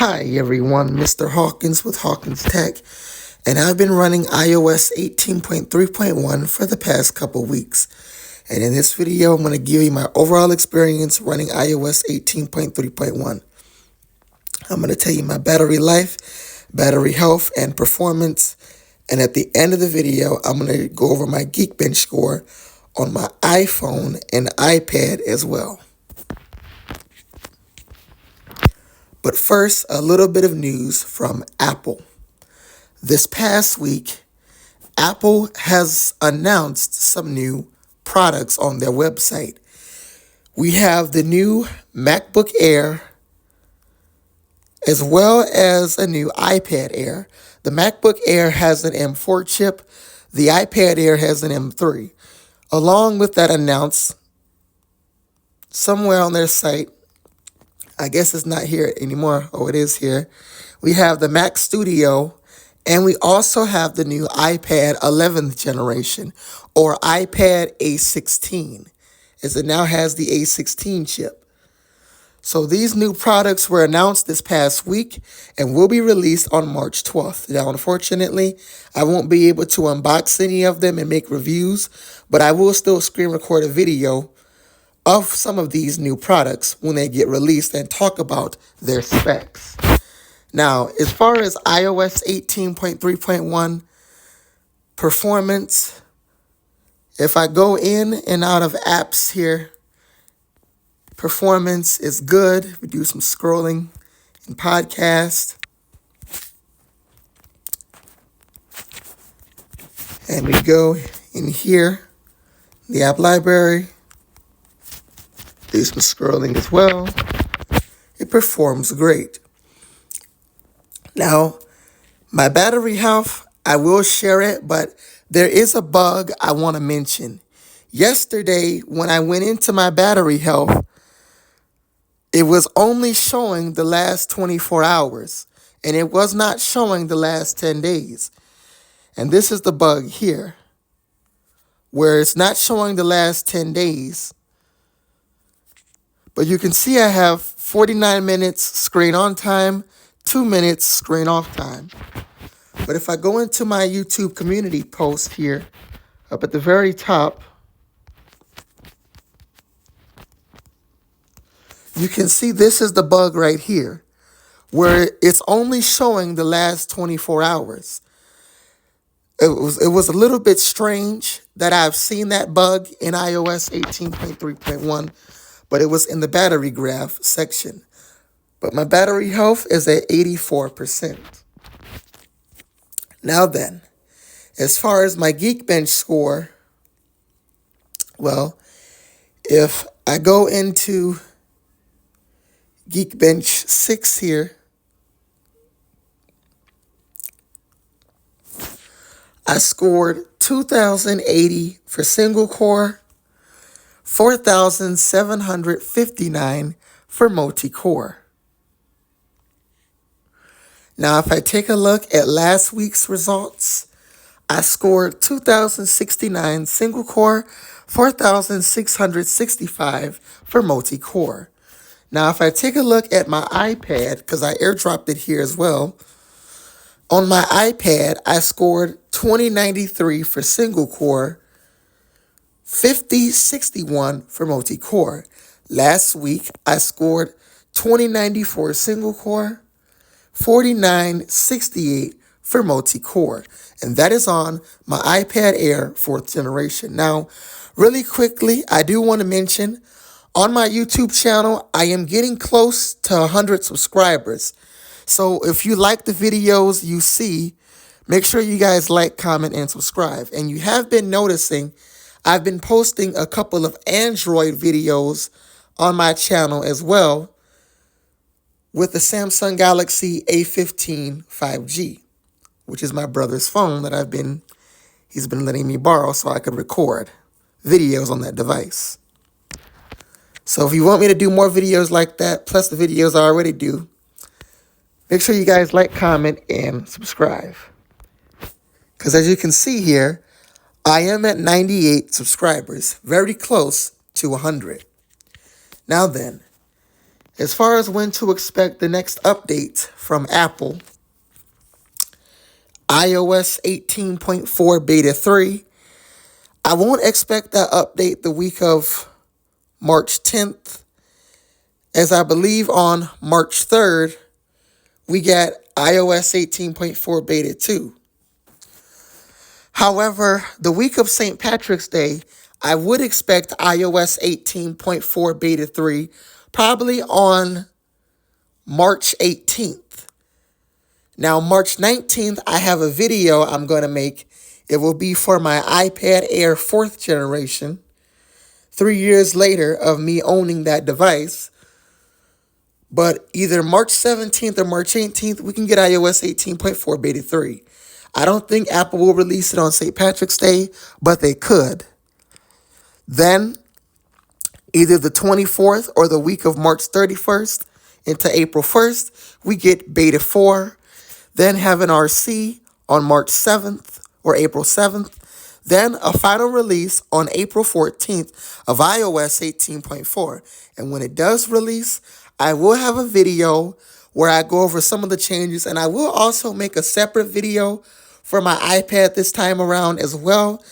Hi everyone, Mr. Hawkins with Hawkins Tech, and I've been running iOS 18.3.1 for the past couple weeks. And in this video, I'm going to give you my overall experience running iOS 18.3.1. I'm going to tell you my battery life, battery health, and performance. And at the end of the video, I'm going to go over my Geekbench score on my iPhone and iPad as well. But first, a little bit of news from Apple. This past week, Apple has announced some new products on their website. We have the new MacBook Air as well as a new iPad Air. The MacBook Air has an M4 chip. The iPad Air has an M3. Along with that announced somewhere on their site, I guess it's not here anymore. Oh, it is here. We have the Mac Studio, and we also have the new iPad 11th generation, or iPad A16, as it now has the A16 chip. So these new products were announced this past week and will be released on March 12th. Now, unfortunately, I won't be able to unbox any of them and make reviews, but I will still screen record a video of some of these new products when they get released and talk about their specs. Now, as far as iOS 18.3.1 performance, if I go in and out of apps here, performance is good. We do some scrolling in podcast. And we go in here, the app library. Do some scrolling as well. It performs great. Now, my battery health, I will share it, but there is a bug I want to mention. Yesterday, when I went into my battery health, it was only showing the last 24 hours, and it was not showing the last 10 days. And this is the bug here, where it's not showing the last 10 days. But you can see I have 49 minutes screen on time, 2 minutes screen off time. But if I go into my YouTube community post here, up at the very top, you can see this is the bug right here, where it's only showing the last 24 hours. It was a little bit strange that I've seen that bug in iOS 18.3.1, but it was in the battery graph section. But my battery health is at 84%. Now then, as far as my Geekbench score, well, if I go into Geekbench 6 here, I scored 2,080 for single core, 4,759 for multi-core. Now, if I take a look at last week's results, I scored 2,069 single core, 4,665 for multi-core. Now, if I take a look at my iPad, because I airdropped it here as well, on my iPad, I scored 2093 for single core, 5061 for multi-core. Last week, I scored 2094 single core, 4968 for multi-core. And that is on my iPad Air 4th generation. Now, really quickly, I do want to mention, on my YouTube channel, I am getting close to 100 subscribers. So if you like the videos you see, make sure you guys like, comment, and subscribe. And you have been noticing I've been posting a couple of Android videos on my channel as well with the Samsung Galaxy A15 5G, which is my brother's phone that he's been letting me borrow so I could record videos on that device. So if you want me to do more videos like that, plus the videos I already do, make sure you guys like, comment, and subscribe. Because as you can see here, I am at 98 subscribers, very close to 100. Now then, As far as when to expect the next update from Apple, iOS 18.4 Beta 3, I won't expect that update the week of March 10th, as I believe on March 3rd, we got iOS 18.4 Beta 2. However, the week of St. Patrick's Day, I would expect iOS 18.4 Beta 3 probably on March 18th. Now, March 19th, I have a video I'm going to make. It will be for my iPad Air 4th generation, 3 years later of me owning that device. But either March 17th or March 18th, we can get iOS 18.4 Beta 3. I don't think Apple will release it on St. Patrick's Day, but they could. Then, either the 24th or the week of March 31st into April 1st, we get Beta 4. Then have an RC on March 7th or April 7th. Then a final release on April 14th of iOS 18.4. And when it does release, I will have a video where I go over some of the changes, and I will also make a separate video for my iPad this time around as well,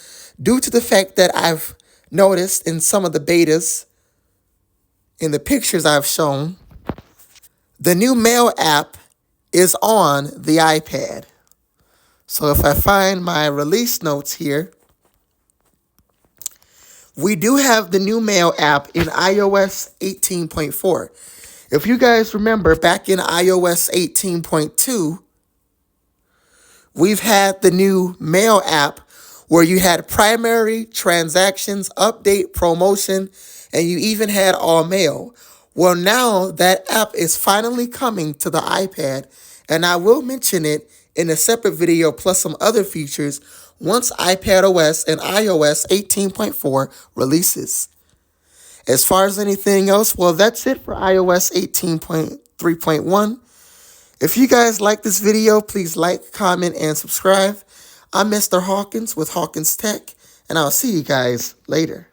due to the fact that I've noticed in some of the betas, in the pictures I've shown, the new Mail app is on the iPad. So if I find my release notes here, we do have the new Mail app in iOS 18.4. If you guys remember, back in iOS 18.2, we've had the new Mail app where you had primary, transactions, update, promotion, and you even had all mail. Well, now that app is finally coming to the iPad, and I will mention it in a separate video plus some other features once iPadOS and iOS 18.4 releases. As far as anything else, well, that's it for iOS 18.3.1. If you guys like this video, please like, comment, and subscribe. I'm Mr. Hawkins with Hawkins Tech, and I'll see you guys later.